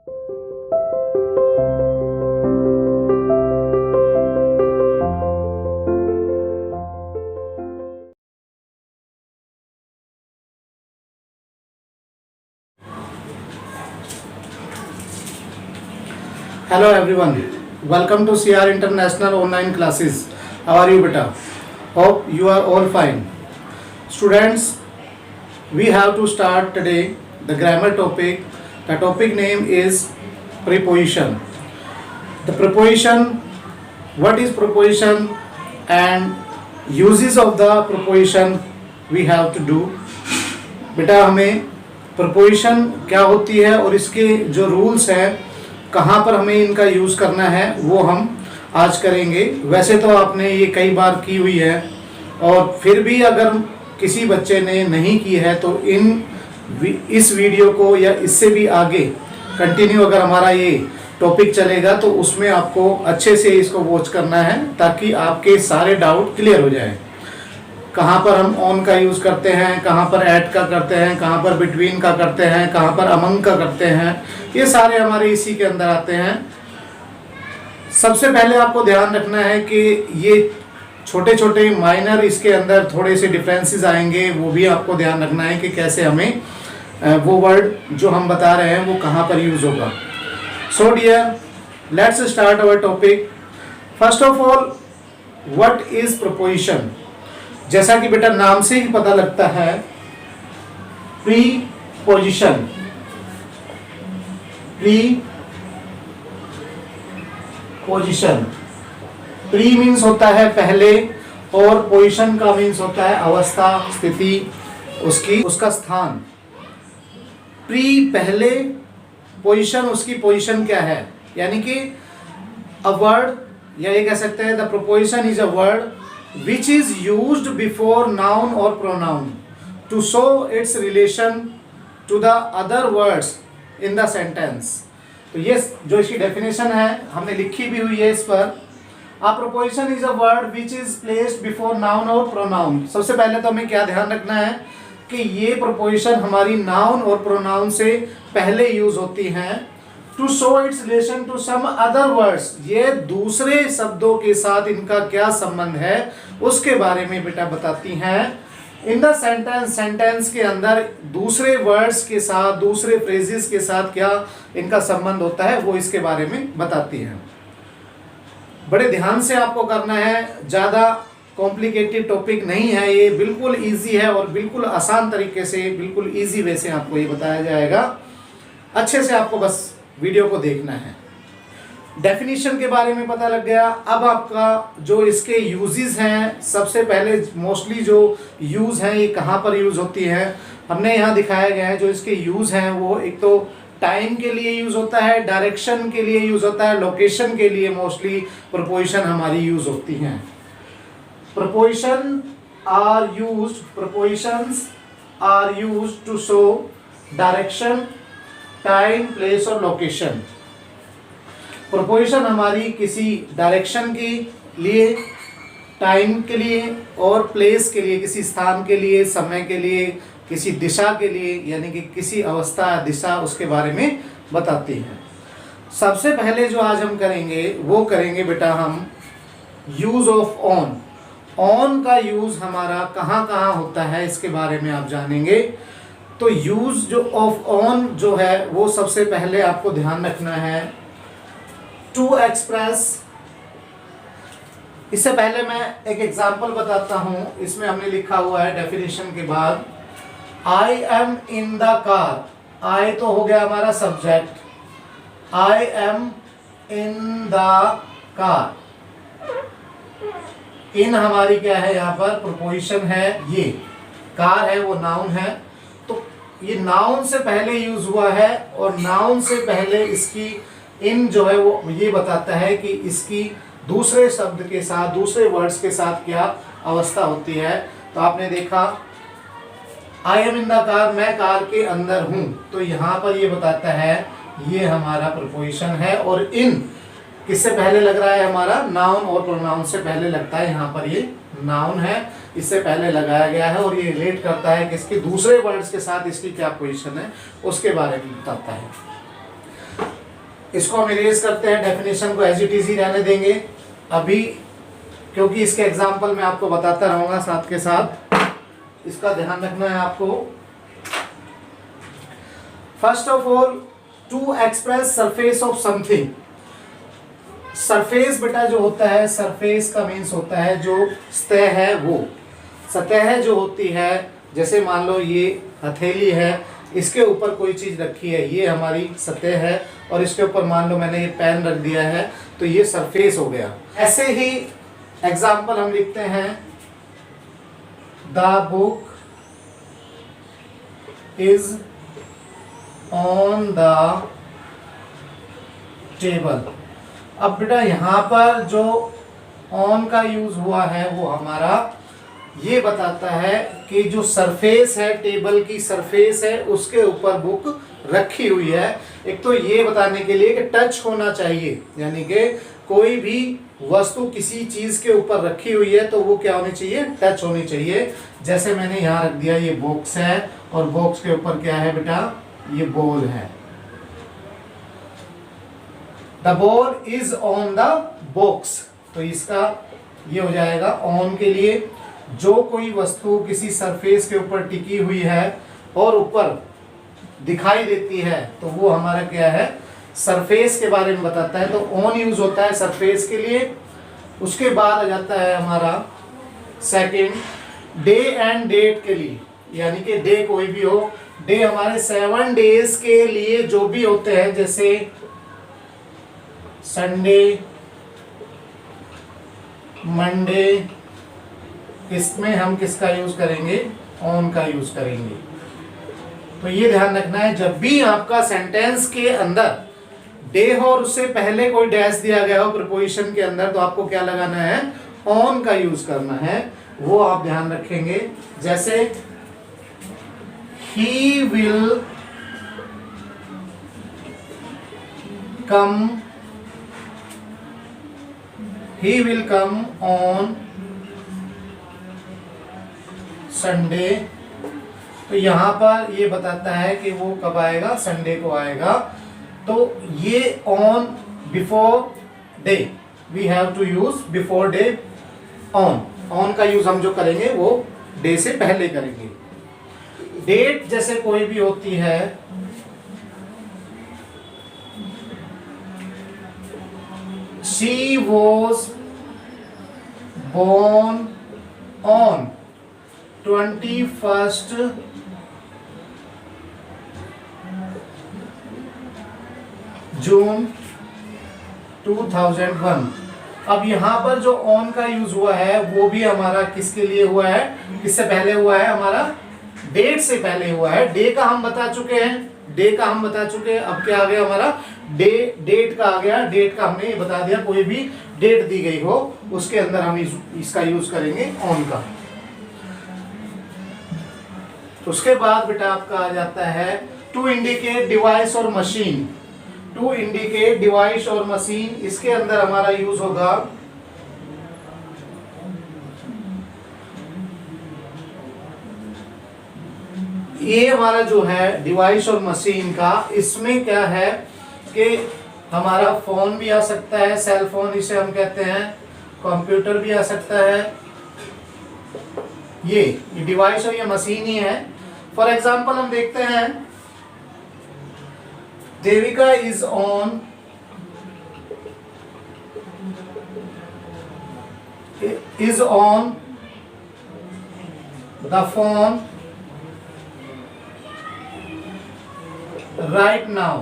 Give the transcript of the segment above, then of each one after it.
Hello everyone, welcome to CR International online classes. How are you beta? Hope you are all fine. Students, we have to start today the grammar topic. The topic name is preposition. The preposition, what is preposition and uses of the preposition we have to do. बेटा हमें preposition क्या होती है और इसके जो rules हैं, कहाँ पर हमें इनका यूज़ करना है, वो हम आज करेंगे। वैसे तो आपने ये कई बार की हुई है और फिर भी अगर किसी बच्चे ने नहीं की है तो इस वीडियो को या इससे भी आगे कंटिन्यू अगर हमारा ये टॉपिक चलेगा तो उसमें आपको अच्छे से इसको वॉच करना है ताकि आपके सारे डाउट क्लियर हो जाए। कहाँ पर हम ऑन का यूज़ करते हैं, कहाँ पर ऐट का करते हैं, कहाँ पर बिटवीन का करते हैं, कहाँ पर अमंग का करते हैं, ये सारे हमारे इसी के अंदर आते हैं। सबसे पहले आपको ध्यान रखना है कि ये छोटे छोटे माइनर इसके अंदर थोड़े से डिफरेंसेस आएंगे, वो भी आपको ध्यान रखना है कि कैसे हमें वो वर्ड जो हम बता रहे हैं वो कहाँ पर यूज़ होगा। So dear, let's start our topic. First of all, what is preposition. जैसा कि बेटा नाम से ही पता लगता है, प्रीपोजिशन, प्रीपोजिशन, प्री मीन्स होता है पहले और पोजिशन का मीन्स होता है अवस्था, स्थिति, उसका स्थान। प्री पहले, पोजिशन उसकी पोजिशन क्या है, यानी कि अ वर्ड, या ये कह सकते हैं the preposition is a word which is used before noun or pronoun to show its relation to the other words in the sentence। तो ये जो इसकी डेफिनेशन है हमने लिखी भी हुई है इस पर। A preposition is a word which is placed before noun or pronoun। सबसे पहले तो हमें क्या ध्यान रखना है कि ये preposition हमारी noun और pronoun से पहले यूज होती हैं to show its relation to some other words। ये दूसरे शब्दों के साथ इनका क्या संबंध है उसके बारे में बेटा बताती हैं। इन द सेंटेंस, सेंटेंस के अंदर दूसरे वर्ड्स के साथ, दूसरे फ्रेजेस के साथ क्या इनका संबंध होता है वो इसके बारे में बताती हैं। बड़े ध्यान से आपको करना है, ज़्यादा कॉम्प्लिकेटेड टॉपिक नहीं है ये, बिल्कुल ईजी है और बिल्कुल आसान तरीके से, बिल्कुल ईजी वे से आपको ये बताया जाएगा। अच्छे से आपको बस वीडियो को देखना है। डेफिनेशन के बारे में पता लग गया। अब आपका जो इसके यूजेस हैं, सबसे पहले मोस्टली जो यूज़ हैं ये कहाँ पर यूज़ होती हैं, हमने यहाँ दिखाया गया है। जो इसके यूज़ हैं वो एक तो टाइम के लिए यूज़ होता है, डायरेक्शन के लिए यूज़ होता है, लोकेशन के लिए मोस्टली प्रीपोजिशन हमारी यूज़ होती हैं। Preposition prepositions are used to show direction, time, place और लोकेशन। प्रीपोजिशन हमारी किसी डायरेक्शन के लिए, टाइम के लिए और प्लेस के लिए, किसी स्थान के लिए, समय के लिए, किसी दिशा के लिए, यानी कि किसी अवस्था, दिशा, उसके बारे में बताती हैं। सबसे पहले जो आज हम करेंगे वो करेंगे बेटा हम यूज ऑफ ऑन। ऑन का यूज हमारा कहाँ कहाँ होता है इसके बारे में आप जानेंगे। तो यूज जो ऑफ ऑन जो है वो सबसे पहले आपको ध्यान रखना है टू एक्सप्रेस। इससे पहले मैं एक एग्जांपल बताता हूं। इसमें हमने लिखा हुआ है डेफिनेशन के बाद, I am in the car. I तो हो गया हमारा subject, I am in the car. इन हमारी क्या है यहाँ पर प्रीपोजिशन है, ये कार है वो नाउन है। तो ये नाउन से पहले यूज हुआ है और नाउन से पहले इसकी इन जो है वो ये बताता है कि इसकी दूसरे शब्द के साथ, दूसरे वर्ड्स के साथ क्या अवस्था होती है। तो आपने देखा आई एम इन द कार, मैं कार के अंदर हूं, तो यहाँ पर ये बताता है ये हमारा प्रीपोजिशन है। और इन किससे पहले लग रहा है हमारा, नाउन और प्रोनाउन से पहले लगता है। यहाँ पर ये नाउन है, इससे पहले लगाया गया है और ये रिलेट करता है कि इसके दूसरे वर्ड्स के साथ इसकी क्या पोजीशन है उसके बारे में बताता है। इसको हम इरेज करते हैं, डेफिनेशन को एज इट इज ही रहने देंगे अभी, क्योंकि इसके एग्जाम्पल मैं आपको बताता रहूंगा साथ के साथ, इसका ध्यान रखना है आपको। First of all, to express surface of something. Surface बेटा जो होता है, सरफेस का मीन्स होता है जो सतह है, वो सतह जो होती है, जैसे मान लो ये हथेली है, इसके ऊपर कोई चीज रखी है, ये हमारी सतह है, और इसके ऊपर मान लो मैंने ये पेन रख दिया है, तो ये सरफेस हो गया। ऐसे ही एग्जाम्पल हम लिखते हैं, the book is on the table. अब बेटा यहाँ पर जो ऑन का यूज हुआ है वो हमारा ये बताता है कि जो सरफेस है, टेबल की सरफेस है, उसके ऊपर बुक रखी हुई है। एक तो ये बताने के लिए कि टच होना चाहिए, यानी कि कोई भी वस्तु किसी चीज के ऊपर रखी हुई है तो वो क्या होनी चाहिए, टच होनी चाहिए। जैसे मैंने यहाँ रख दिया, ये बॉक्स है, और बॉक्स के ऊपर क्या है बेटा, ये बॉल है। The ball is on the box, तो इसका ये हो जाएगा ऑन के लिए। जो कोई वस्तु किसी सरफेस के ऊपर टिकी हुई है और ऊपर दिखाई देती है तो वो हमारा क्या है, सरफेस के बारे में बताता है। तो ऑन यूज होता है सरफेस के लिए। उसके बाद आ जाता है हमारा सेकंड, डे एंड डेट के लिए, यानी कि डे कोई भी हो, डे हमारे 7 डेज के लिए जो भी होते हैं, जैसे संडे, मंडे, इसमें हम किसका यूज करेंगे, ऑन का यूज करेंगे। तो ये ध्यान रखना है, जब भी आपका सेंटेंस के अंदर डे हो और उससे पहले कोई डैश दिया गया हो प्रीपोजिशन के अंदर, तो आपको क्या लगाना है, ऑन का यूज करना है, वो आप ध्यान रखेंगे। जैसे he will come on Sunday, तो यहां पर ये बताता है कि वो कब आएगा, संडे को आएगा। तो ये on before day, we have to use before day on का यूज हम जो करेंगे वो डे से पहले करेंगे। डेट जैसे कोई भी होती है, शी वॉज बोर्न ऑन 21 जून 2001। अब यहां पर जो ऑन का यूज हुआ है वो भी हमारा किसके लिए हुआ है, किससे पहले हुआ है, हमारा डेट से पहले हुआ है। डे का हम बता चुके हैं, अब क्या आ गया हमारा, डेट का आ गया। डेट का हमने ये बता दिया, कोई भी डेट दी गई हो उसके अंदर हम इसका यूज करेंगे ऑन का। उसके बाद बेटा आपका आ जाता है टू इंडिकेट डिवाइस और मशीन। टू इंडिकेट डिवाइस और मशीन, इसके अंदर हमारा यूज होगा ये हमारा जो है डिवाइस और मशीन का, इसमें क्या है कि हमारा फोन भी आ सकता है, सेल फोन इसे हम कहते हैं, कंप्यूटर भी आ सकता है। ये डिवाइस और ये मशीन ही है। फॉर एग्जाम्पल हम देखते हैं, Devika is on the phone right now.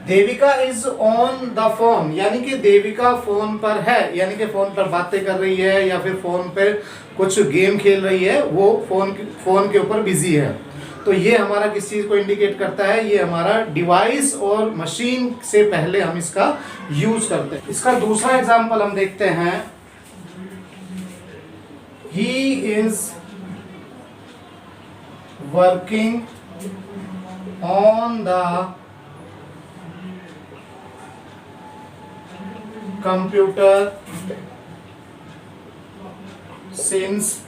Devika is on the phone, यानी कि देविका फोन पर है, यानी कि फोन पर बातें कर रही है या फिर फोन पर कुछ गेम खेल रही है, वो फोन के ऊपर बिजी है। तो ये हमारा किस चीज को इंडिकेट करता है, ये हमारा डिवाइस और मशीन से पहले हम इसका यूज करते हैं। इसका दूसरा एग्जांपल हम देखते हैं, he is working on the computer since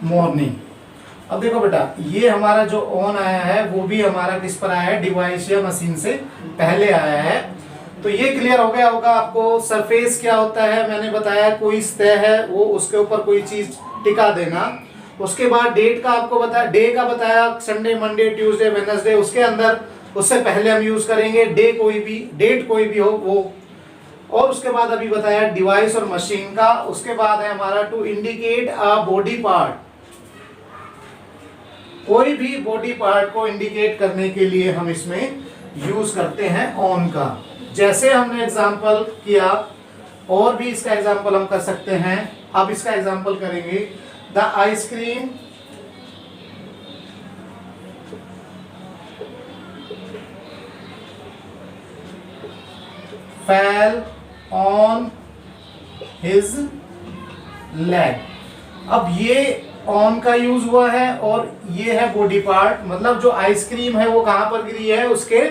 morning. अब देखो बेटा, ये हमारा जो ऑन आया है वो भी हमारा किस पर आया है, डिवाइस या मशीन से पहले आया है। तो ये क्लियर हो गया होगा आपको। सरफेस क्या होता है, मैंने बताया कोई सतह है, वो उसके ऊपर कोई चीज टिका देना। उसके बाद डेट का आपको बताया, डे का बताया, संडे, मंडे, ट्यूसडे, वेडनेसडे, उसके अंदर उससे पहले हम यूज करेंगे डे कोई भी, डेट कोई भी हो वो। और उसके बाद अभी बताया डिवाइस और मशीन का। उसके बाद है हमारा to indicate a body part, कोई भी बॉडी पार्ट को इंडिकेट करने के लिए हम इसमें यूज करते हैं ऑन का। जैसे हमने एग्जांपल किया, और भी इसका एग्जांपल हम कर सकते हैं। अब इसका एग्जांपल करेंगे, the ice cream fell on his leg। अब ये ऑन का यूज हुआ है और ये है बॉडी पार्ट, मतलब जो आइसक्रीम है वो कहां पर गिरी है, उसके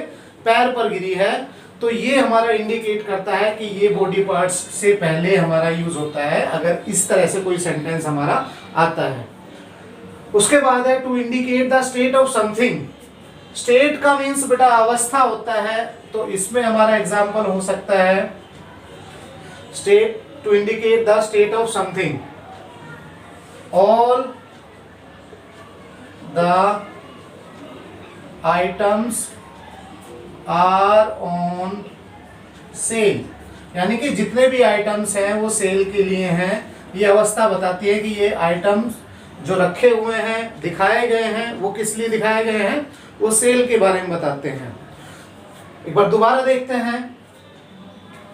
पैर पर गिरी है। तो ये हमारा इंडिकेट करता है कि ये बॉडी पार्ट्स से पहले हमारा यूज होता है अगर इस तरह से कोई सेंटेंस हमारा आता है। उसके बाद है to indicate the state of something. State का मीन्स बेटा अवस्था होता है, तो इसमें हमारा एग्जाम्पल हो सकता है state, to indicate the state of something, all the items are on sale, यानी कि जितने भी आइटम्स हैं वो सेल के लिए हैं। ये अवस्था बताती है कि ये आइटम्स जो रखे हुए हैं, दिखाए गए हैं, वो किस लिए दिखाए गए हैं, वो सेल के बारे में बताते हैं। एक बार दोबारा देखते हैं,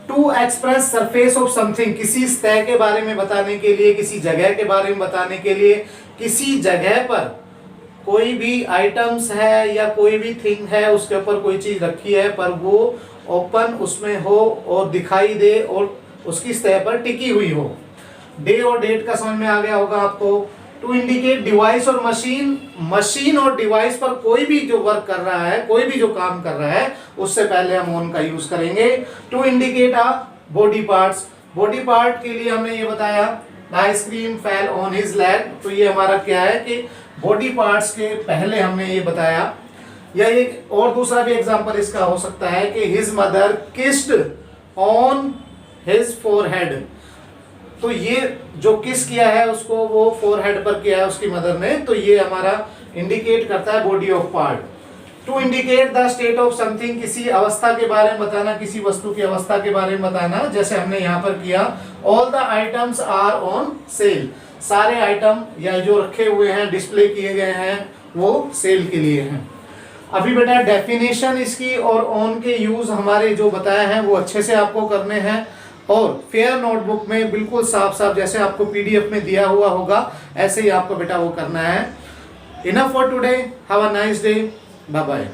to express surface of something, किसी सतह के बारे में बताने के लिए, किसी जगह के बारे में बताने के लिए, किसी जगह पर कोई भी आइटम्स है या कोई भी थिंग है, उसके ऊपर कोई चीज रखी है पर वो ओपन उसमें हो और दिखाई दे और उसकी सतह पर टिकी हुई हो। डे और डेट का समझ में आ गया होगा आपको। टू इंडिकेट डिवाइस और मशीन, मशीन और डिवाइस पर कोई भी जो वर्क कर रहा है, कोई भी जो काम कर रहा है, उससे पहले हम ऑन का यूज करेंगे। To indicate a body parts, body part के लिए हमने ये बताया ice cream fell on his leg. तो ये हमारा क्या है कि बॉडी पार्ट्स के पहले हमने ये बताया। या एक और दूसरा भी एग्जांपल इसका हो सकता है कि his mother kissed on his forehead. तो ये जो किस किया है उसको वो फोरहेड पर किया है उसकी मदर ने, तो ये हमारा इंडिकेट करता है body of part. To indicate the state of something, किसी अवस्था के बारे में बताना, किसी वस्तु की अवस्था के बारे में बताना, जैसे हमने यहाँ पर किया all the items are on sale, सारे आइटम या जो रखे हुए हैं, डिस्प्ले किए गए हैं, वो सेल के लिए हैं। अभी बेटा डेफिनेशन इसकी और ऑन के यूज हमारे जो बताए हैं वो अच्छे से आपको करने हैं, और फेयर नोटबुक में बिल्कुल साफ साफ जैसे आपको पीडीएफ में दिया हुआ होगा ऐसे ही आपको बेटा वो करना है। Enough for today, have a nice day, bye bye.